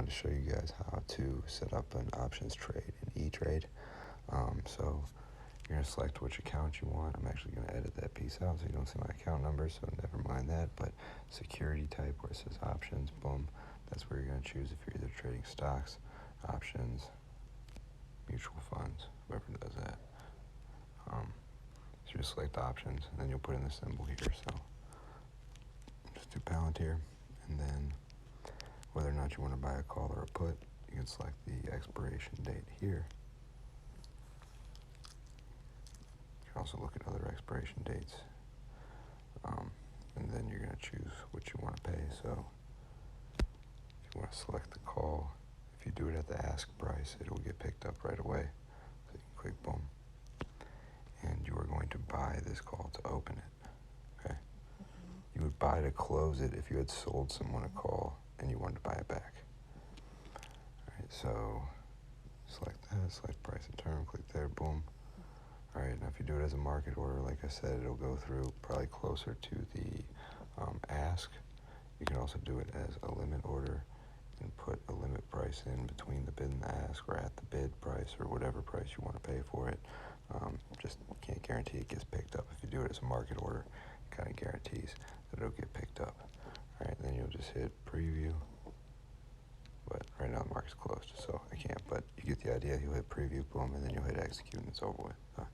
wanted to show you guys how to set up an options trade in E-Trade. So you're going to select which account you want. I'm actually going to edit that piece out so you don't see my account number, so never mind that. But security type where it says options, boom, that's where you're going to choose if you're either trading stocks, options, mutual funds, whoever does that. So you just select options, and then you'll put in the symbol here. So just do Palantir, and then whether or not you want to buy a call or a put, you can select the expiration date here. You can also look at other expiration dates, and then you're going to choose what you want to pay. So if you want to select the call, if you do it at the ask price, it will get picked up right away. So you can click boom, and you are going to buy this call to open it. Okay. You would buy to close it if you had sold someone a call and you wanted to buy it back. All right, so select that, select price and term, click there, boom. All right, now if you do it as a market order, like I said, it'll go through probably closer to the ask. You can also do it as a limit order and put a limit price in between the bid and the ask, or at the bid price, or whatever price you want to pay for it. Just can't guarantee it gets picked up. If you do it as a market order, it kind of guarantees that it'll get picked up. All right, then you'll just hit preview. But right now the market's closed, so I can't. But you get the idea. You'll hit preview, boom, and then you'll hit execute, and it's over with.